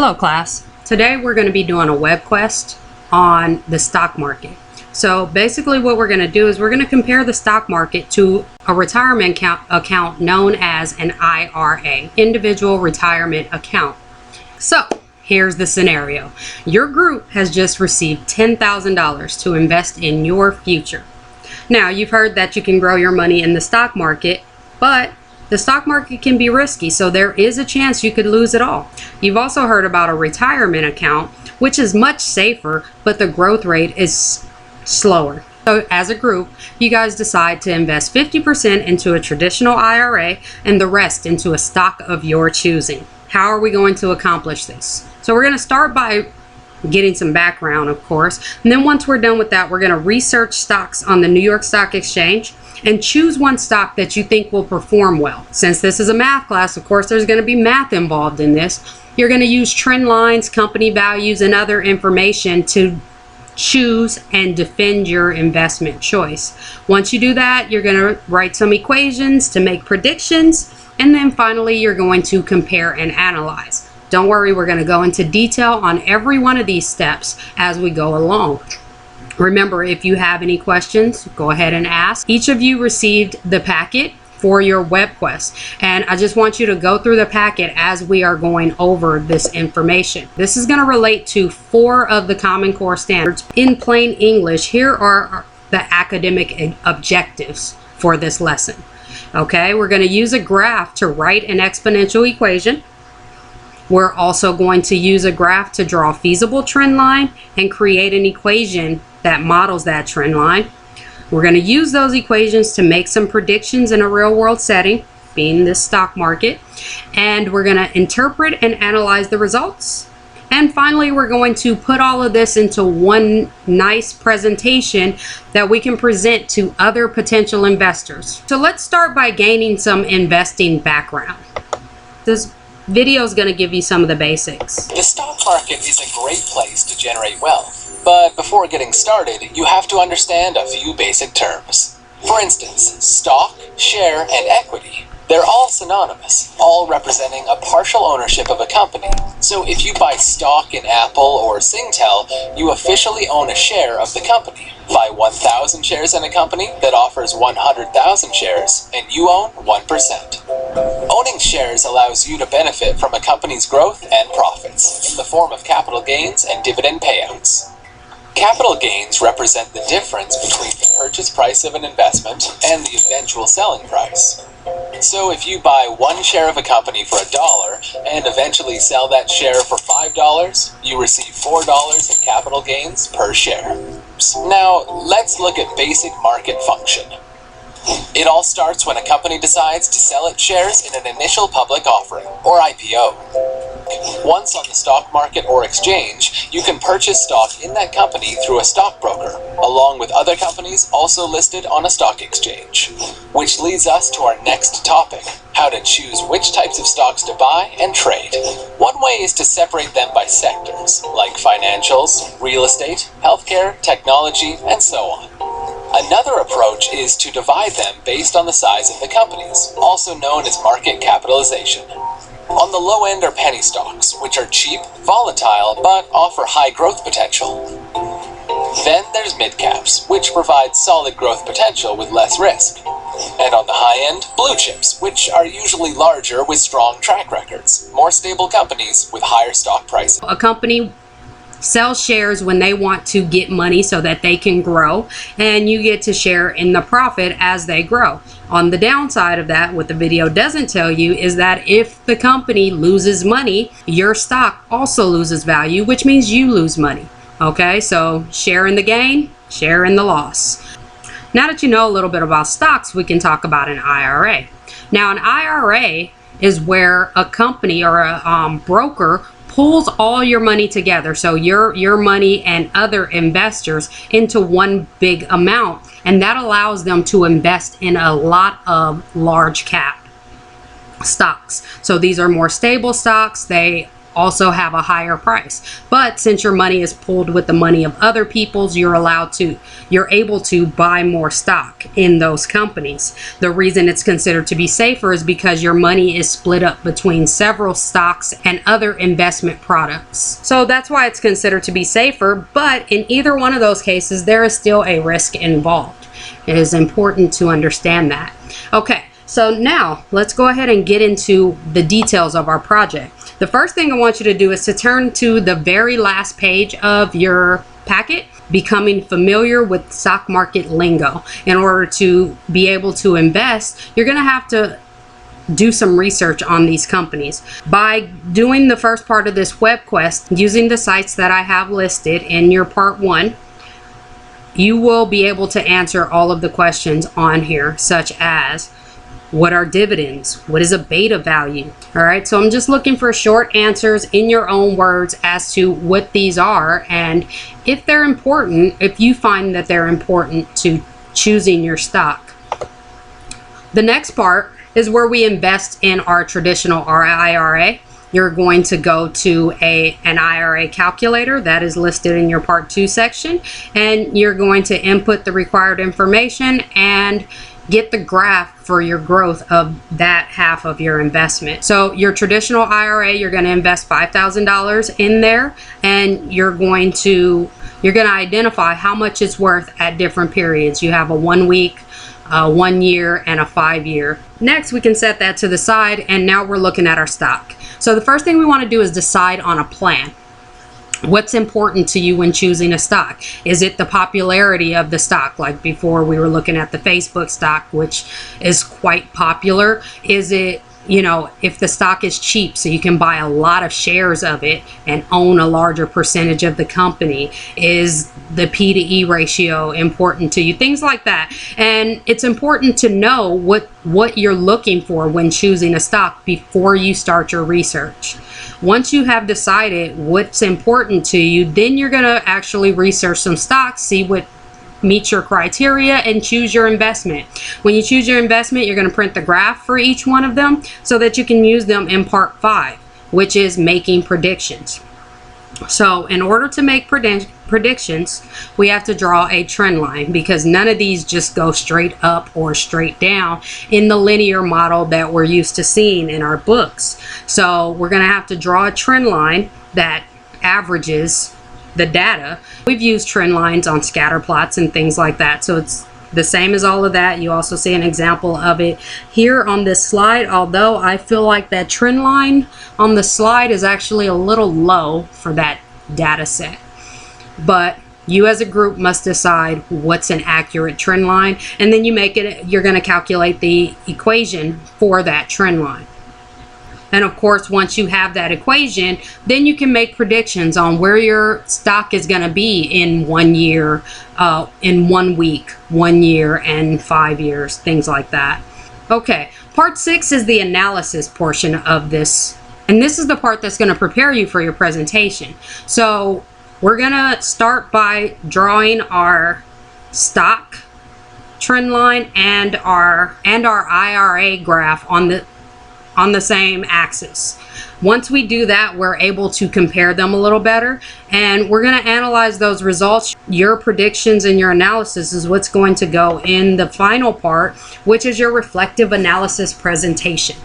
Hello class. Today we're going to be doing a WebQuest on the stock market. So basically what we're going to do is we're going to compare the stock market to a retirement account known as an IRA, individual retirement account. So here's the scenario. Your group has just received $10,000 to invest in your future. Now you've heard that you can grow your money in the stock market, but the stock market can be risky, so there is a chance you could lose it all. You've also heard about a retirement account, which is much safer, but the growth rate is slower. So as a group, you guys decide to invest 50% into a traditional IRA and the rest into a stock of your choosing. How are we going to accomplish this? So we're going to start by getting some background, of course, and then once we're done with that, we're going to research stocks on the New York Stock Exchange and choose one stock that you think will perform well. Since this is a math class, of course, there's going to be math involved in this. You're going to use trend lines, company values, and other information to choose and defend your investment choice. Once you do that, you're going to write some equations to make predictions, and then finally you're going to compare and analyze. Don't worry, we're going to go into detail on every one of these steps as we go along. Remember, if you have any questions, go ahead and ask. Each of you received the packet for your WebQuest, and I just want you to go through the packet as we are going over this information. This is going to relate to 4 of the Common Core standards. In plain English, here are the academic objectives for this lesson. Okay, we're going to use a graph to write an exponential equation. We're also going to use a graph to draw a feasible trend line and create an equation that models that trend line. We're going to use those equations to make some predictions in a real world setting, being this stock market, and we're going to interpret and analyze the results. And finally, we're going to put all of this into one nice presentation that we can present to other potential investors. So let's start by gaining some investing background. This video is going to give you some of the basics. The stock market is a great place to generate wealth. But before getting started, you have to understand a few basic terms. For instance, stock, share, and equity. They're all synonymous, all representing a partial ownership of a company. So if you buy stock in Apple or Singtel, you officially own a share of the company. Buy 1,000 shares in a company that offers 100,000 shares, and you own 1%. Owning shares allows you to benefit from a company's growth and profits in the form of capital gains and dividend payouts. Capital gains represent the difference between the purchase price of an investment and the eventual selling price. So if you buy 1 share of a company for $1 and eventually sell that share for $5, you receive $4 in capital gains per share. Now, let's look at basic market function. It all starts when a company decides to sell its shares in an initial public offering, or IPO. Once on the stock market or exchange, you can purchase stock in that company through a stockbroker, along with other companies also listed on a stock exchange. Which leads us to our next topic, how to choose which types of stocks to buy and trade. One way is to separate them by sectors, like financials, real estate, healthcare, technology, and so on. Another approach is to divide them based on the size of the companies, also known as market capitalization. On the low end are penny stocks, which are cheap, volatile, but offer high growth potential. Then there's mid-caps, which provide solid growth potential with less risk. And on the high end, blue chips, which are usually larger with strong track records, more stable companies with higher stock prices. A company sells shares when they want to get money so that they can grow, and you get to share in the profit as they grow. On the downside of that, what the video doesn't tell you is that if the company loses money, your stock also loses value, which means you lose money. Okay, so share in the gain, share in the loss. Now that you know a little bit about stocks, we can talk about an IRA. Now, an IRA is where a company or a broker pulls all your money together, so your money and other investors, into one big amount, and that allows them to invest in a lot of large cap stocks. So these are more stable stocks. They also have a higher price. But since your money is pooled with the money of other people's, you're able to buy more stock in those companies. The reason it's considered to be safer is because your money is split up between several stocks and other investment products. So that's why it's considered to be safer, but in either one of those cases, there is still a risk involved. It is important to understand that. Okay, so now let's go ahead and get into the details of our project. The first thing I want you to do is to turn to the very last page of your packet, becoming familiar with stock market lingo. In order to be able to invest, you're going to have to do some research on these companies. By doing the first part of this WebQuest, using the sites that I have listed in your part 1, you will be able to answer all of the questions on here, such as what are dividends? What is a beta value? All right, so I'm just looking for short answers in your own words as to what these are, and if they're important, if you find that they're important to choosing your stock. The next part is where we invest in our traditional IRA. You're going to go to an IRA calculator that is listed in your part 2 section, and you're going to input the required information and get the graph for your growth of that half of your investment. So your traditional IRA, you're going to invest $5,000 in there, and you're going to identify how much it's worth at different periods. You have a 1 week, 1 year, and a 5 year. Next, we can set that to the side, and now we're looking at our stock. So the first thing we want to do is decide on a plan. What's important to you when choosing a stock? Is it the popularity of the stock? Like before, we were looking at the Facebook stock, which is quite popular. Is it, if the stock is cheap, so you can buy a lot of shares of it and own a larger percentage of the company? Is the P to E ratio important to you? Things like that. And it's important to know what you're looking for when choosing a stock before you start your research. Once you have decided what's important to you, then you're going to actually research some stocks, see what meets your criteria, and choose your investment. When you choose your investment, you're going to print the graph for each one of them so that you can use them in part 5, which is making predictions. So in order to make predictions, we have to draw a trend line, because none of these just go straight up or straight down in the linear model that we're used to seeing in our books. So we're going to have to draw a trend line that averages the data. We've used trend lines on scatter plots and things like that, so it's the same as all of that. You also see an example of it here on this slide, although I feel like that trend line on the slide is actually a little low for that data set. But you as a group must decide what's an accurate trend line, and then you're going to calculate the equation for that trend line. And of course, once you have that equation, then you can make predictions on where your stock is going to be in 1 year, in 1 week, 1 year, and 5 years, things like that. Okay, part 6 is the analysis portion of this. And this is the part that's going to prepare you for your presentation. So we're going to start by drawing our stock trend line and our IRA graph on the same axis. Once we do that, we're able to compare them a little better, and we're going to analyze those results. Your predictions and your analysis is what's going to go in the final part, which is your reflective analysis presentation.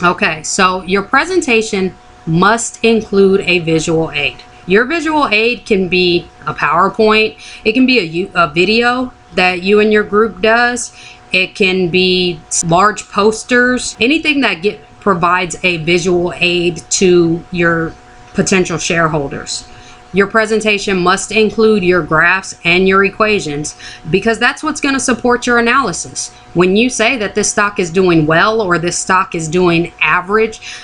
Okay, so your presentation must include a visual aid. Your visual aid can be a PowerPoint, it can be a video that you and your group does. It can be large posters, anything that provides a visual aid to your potential shareholders. Your presentation must include your graphs and your equations, because that's what's going to support your analysis. When you say that this stock is doing well, or this stock is doing average,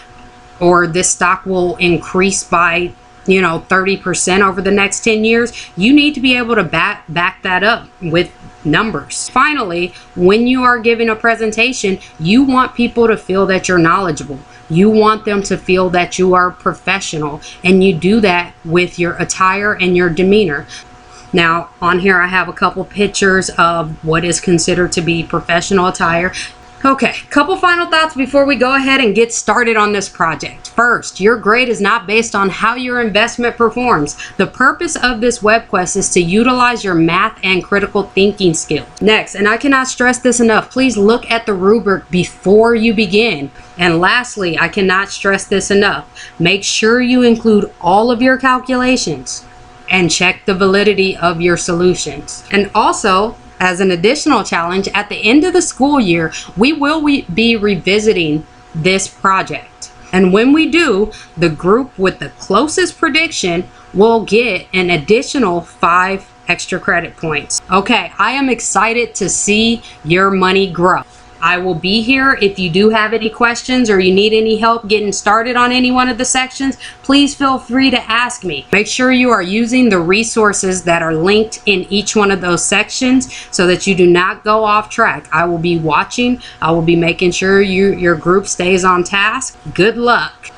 or this stock will increase by 30% over the next 10 years, you need to be able to back that up with numbers. Finally, when you are giving a presentation, you want people to feel that you're knowledgeable. You want them to feel that you are professional, and you do that with your attire and your demeanor. Now, on here I have a couple pictures of what is considered to be professional attire. Okay, couple final thoughts before we go ahead and get started on this project. First, your grade is not based on how your investment performs. The purpose of this WebQuest is to utilize your math and critical thinking skills. Next, and I cannot stress this enough, please look at the rubric before you begin. And lastly, I cannot stress this enough, make sure you include all of your calculations and check the validity of your solutions. And also, as an additional challenge, at the end of the school year, we will be revisiting this project. And when we do, the group with the closest prediction will get an additional 5 extra credit points. Okay, I am excited to see your money grow. I will be here if you do have any questions or you need any help getting started on any one of the sections. Please feel free to ask me. Make sure you are using the resources that are linked in each one of those sections so that you do not go off track. I will be watching. I will be making sure your group stays on task. Good luck.